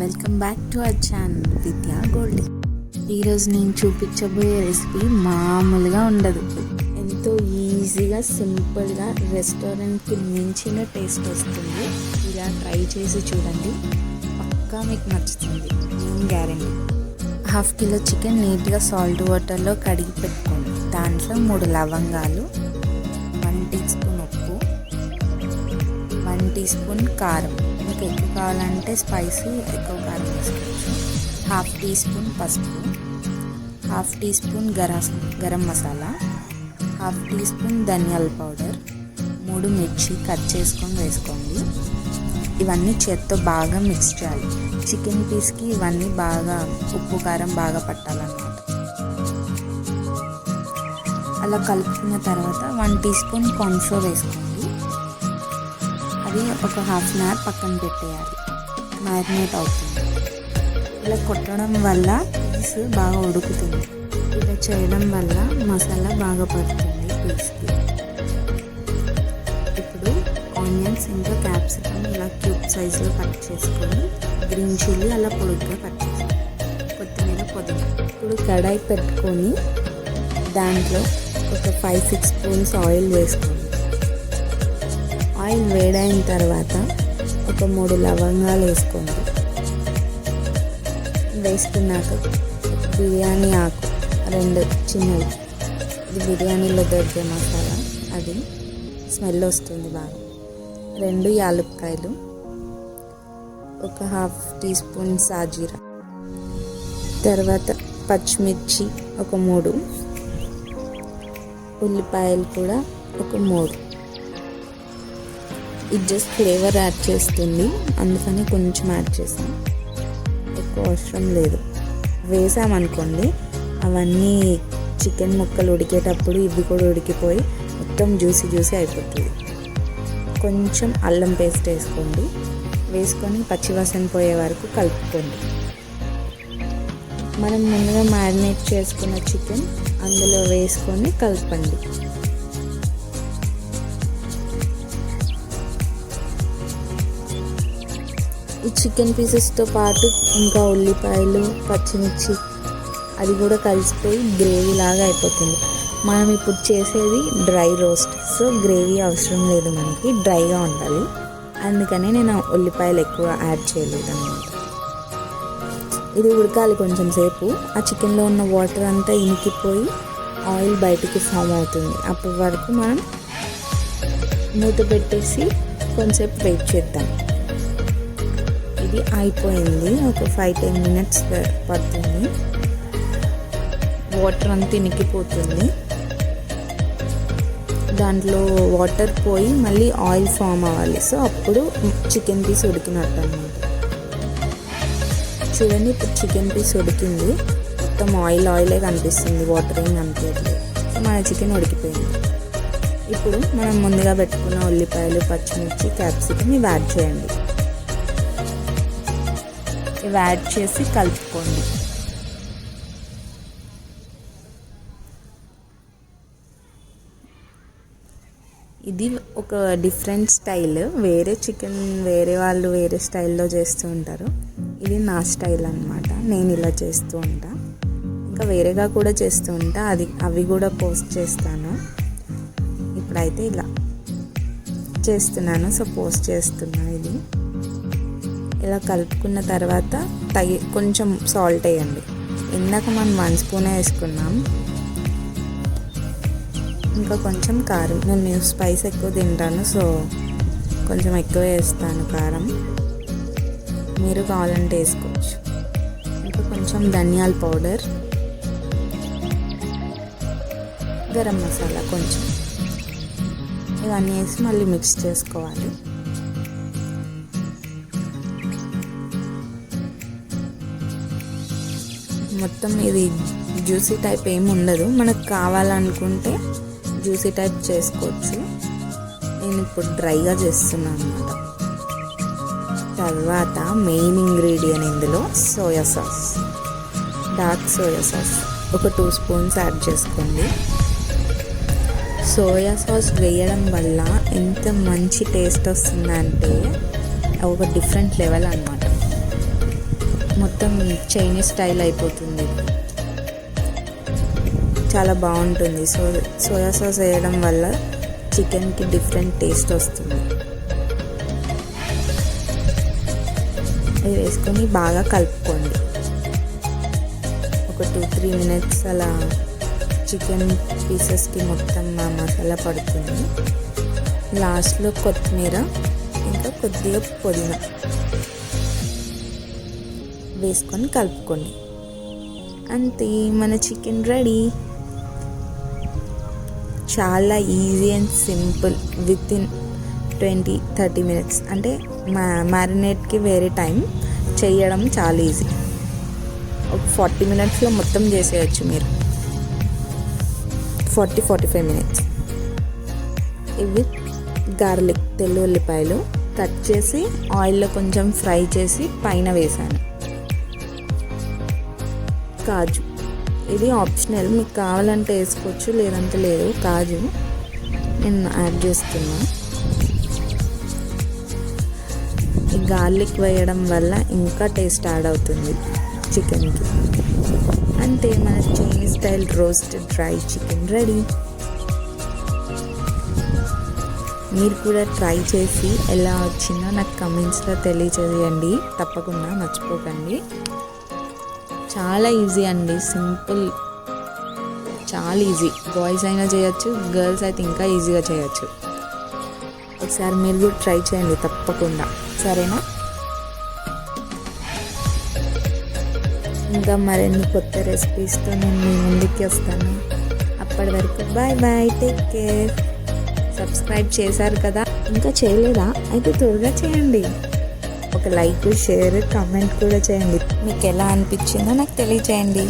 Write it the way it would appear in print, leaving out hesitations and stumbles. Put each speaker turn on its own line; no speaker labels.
Welcome back to our channel vidyagoldie. ఈరోజు నేను చూపించబోయే రెసిపీ మామూలుగా ఉండదు. ఎంతో ఈజీగా సింపుల్గా రెస్టారెంట్కి మించిన టేస్ట్ వస్తుంది. ఇలా ట్రై చేసి చూడండి, పక్కా మీకు నచ్చుతుంది, నేను గ్యారెంటీ. 1/2 కిలో చికెన్ నీట్గా సాల్ట్ వాటర్లో కడిగి పెట్టుకోండి. దాంట్లో 3 లవంగాలు, 1 టీ స్పూన్ ఉప్పు, 1 టీ స్పూన్ కారం. మీకు ఎక్కువ కావాలంటే స్పైసీ ఎక్కువ కారం వేసుకోవచ్చు. 1/2 టీ స్పూన్ పసుపు, 1/2 teaspoon garam masala, 1/2 teaspoon ధనియాల పౌడర్, 3 మిర్చి కట్ చేసుకొని వేసుకోండి. ఇవన్నీ చేత్తో బాగా మిక్స్ చేయాలి. చికెన్ పీస్కి ఇవన్నీ బాగా ఉప్పు కారం బాగా పట్టాలన్నమాట. అలా కలుపుకున్న తర్వాత 1 టీ స్పూన్ కార్న్‌ఫ్లోర్ వేసుకోండి. అది ఒక 1/2 అన్ అవర్ పక్కన పెట్టేయాలి, మ్యారినేట్ అవుతుంది. ఇలా కొట్టడం వల్ల పీస్ బాగా ఉడుకుతుంది. ఇలా చేయడం వల్ల మసాలా బాగా పడుతుంది పీస్కి. ఇప్పుడు ఆనియన్స్ ఇంకా క్యాప్సికమ్ ఇలా క్యూబ్ సైజులో కట్ చేసుకొని, గ్రీన్ చిల్లీ అలా పొడుగ్గా కట్ చేసుకోండి, కొత్తిమీర పుదీనా. ఇప్పుడు కడాయి పెట్టుకొని దాంట్లో ఒక 5-6 స్పూన్స్ ఆయిల్ వేసుకోండి. ఆయిల్ వేడైన తర్వాత ఒక 3 లవంగాలు వేసుకోండి. వేసుకున్నాక బిర్యానీ ఆకు 2 చిన్నవి, ఇది బిర్యానీలో దొరికే మసాలా, అది స్మెల్ వస్తుంది బాగా. 2 యాలక్కాయలు, ఒక 1/2 టీ స్పూన్ సాజీరా, తర్వాత పచ్చిమిర్చి ఒక 3, ఉల్లిపాయలు కూడా ఒక 3. ఇది జస్ట్ ఫ్లేవర్ యాడ్ చేస్తుంది, అందుకని కొంచెం యాడ్ చేసాం, ఎక్కువ అవసరం లేదు. వేసామనుకోండి అవన్నీ చికెన్ ముక్కలు ఉడికేటప్పుడు ఇవి కూడా ఉడికిపోయి మొత్తం జ్యూసీ అయిపోతుంది. కొంచెం అల్లం పేస్ట్ వేసుకోండి. వేసుకొని పచ్చివాసన పోయే వరకు కలుపుకోండి. మనం ముందుగా మ్యారినేట్ చేసుకున్న చికెన్ అందులో వేసుకొని కలపండి. ఈ చికెన్ పీసెస్తో పాటు ఇంకా ఉల్లిపాయలు, పచ్చిమిర్చి అది కూడా కలిసిపోయి గ్రేవీ లాగా అయిపోతుంది. మనం ఇప్పుడు చేసేది డ్రై రోస్ట్, సో గ్రేవీ అవసరం లేదు, మనకి డ్రైగా ఉండాలి. అందుకని నేను ఉల్లిపాయలు ఎక్కువ యాడ్ చేయలేదు అన్నమాట. ఇది ఉడకాలి కొంచెం సేపు. ఆ చికెన్లో ఉన్న వాటర్ అంతా ఇనికిపోయి ఆయిల్ బయటికి ఫామ్ అవుతుంది. అప్పటి వరకు మనం మూత పెట్టేసి కొంచెంసేపు వెయిట్ చేద్దాం. ఇది అయిపోయింది, ఒక 5-10 మినిట్స్ పడుతుంది. వాటర్ అంతా ఇనికిపోతుంది. దాంట్లో వాటర్ పోయి మళ్ళీ ఆయిల్ ఫామ్ అవ్వాలి, సో అప్పుడు చికెన్ పీస్ ఉడికినట్టు అన్నమాట. చూడండి, ఇప్పుడు చికెన్ పీస్ ఉడికింది, మొత్తం ఆయిలే కనిపిస్తుంది, వాటర్ ఏం కనిపించట్లేదు. సో మన చికెన్ ఉడికిపోయింది. ఇప్పుడు మనం ముందుగా పెట్టుకున్న ఉల్లిపాయలు, పచ్చిమిర్చి, క్యాప్సికమ్ ఇవి యాడ్ చేయండి. ఇవి యాడ్ చేసి కలుపుకోండి. ఇది ఒక డిఫరెంట్ స్టైల్. వేరే చికెన్ వేరే వాళ్ళు వేరే స్టైల్లో చేస్తూ ఉంటారు, ఇది నా స్టైల్ అన్నమాట. నేను ఇలా చేస్తూ ఉంటా, ఇంకా వేరేగా కూడా చేస్తూ ఉంటా, అవి కూడా పోస్ట్ చేస్తాను. ఇప్పుడైతే ఇలా చేస్తున్నాను, సో పోస్ట్ చేస్తున్నా. ఇది ఇలా కలుపుకున్న తర్వాత కొంచెం సాల్ట్ వేయండి. ఇందాక మనం 1 స్పూనే వేసుకున్నాం. ఇంకా కొంచెం కారం, నేను స్పైస్ ఎక్కువ తింటాను, సో కొంచెం ఎక్కువ వేస్తాను కారం. మీరు కావాలంటే వేసుకోవచ్చు. ఇంకా కొంచెం ధనియాల పౌడర్, గరం మసాలా కొంచెం, ఇవన్నీ వేసి మళ్ళీ మిక్స్ చేసుకోవాలి. మొత్తం ఇది జ్యూసీ టైప్ ఏమి ఉండదు, మనకు కావాలనుకుంటే జ్యూసీ టైప్ చేసుకోవచ్చు. నేను ఇప్పుడు డ్రైగా చేస్తున్నాను అన్నమాట. తర్వాత మెయిన్ ఇంగ్రీడియంట్ ఇందులో soya sauce, dark soya sauce ఒక 2 స్పూన్స్ యాడ్ చేసుకోండి. సోయా సాస్ వేయడం వల్ల ఎంత మంచి టేస్ట్ వస్తుందంటే ఒక డిఫరెంట్ లెవెల్ అన్నమాట. మొత్తం చైనీస్ స్టైల్ అయిపోతుంది. చాలా బాగుంటుంది. సోయా సాస్ వేయడం వల్ల చికెన్కి డిఫరెంట్ టేస్ట్ వస్తుంది. ఇది వేసుకొని బాగా కలుపుకోండి. ఒక 2-3 మినిట్స్ అలా చికెన్ పీసెస్కి మొత్తం ఆ మసాలా పడుతుంది. లాస్ట్లో కొత్తిమీర ఇంకా కొద్దిగా పుదీనా వేసుకొని కలుపుకోండి. అంతే, మన చికెన్ రెడీ. చాలా easy and simple. Within 20-30 minutes, అంటే మ్యారినేట్కి వేరే టైం, చేయడం చాలా ఈజీ. ఒక 40 మినిట్స్లో మొత్తం చేసేయచ్చు మీరు. 40-45 మినిట్స్. ఇవి గార్లిక్ తెల్ల ఉల్లిపాయలు కట్ చేసి ఆయిల్లో కొంచెం ఫ్రై చేసి పైన వేసాను. కాజు, ఇది ఆప్షనల్, మీకు కావాలంటే వేసుకోవచ్చు, లేదంటే లేదు. కాజు నేను యాడ్ చేస్తున్నా. ఈ గార్లిక్ వేయడం వల్ల ఇంకా టేస్ట్ యాడ్ అవుతుంది చికెన్కి. అంతే, మన Chinese style roast dry chicken ready. మీరు కూడా ట్రై చేసి ఎలా వచ్చిందో నాకు కమెంట్స్లో తెలియజేయండి. తప్పకుండా మర్చిపోకండి. చాలా ఈజీ అండి, సింపుల్, చాలా ఈజీ. బాయ్స్ అయినా చేయొచ్చు, గర్ల్స్ అయితే ఇంకా ఈజీగా చేయొచ్చు. ఒకసారి మీరు కూడా ట్రై చేయండి తప్పకుండా, సరేనా? ఇంకా మరిన్ని కొత్త రెసిపీస్తో నేను మీ ముందుకి వస్తాను. అప్పటి వరకు bye bye, take care. Subscribe చేశారు కదా, ఇంకా చేయలేదా? అయితే త్వరగా చేయండి. ఒక లైక్, షేర్, కామెంట్ కూడా చేయండి. మీకు ఎలా అనిపించిందో నాకు తెలియచేయండి.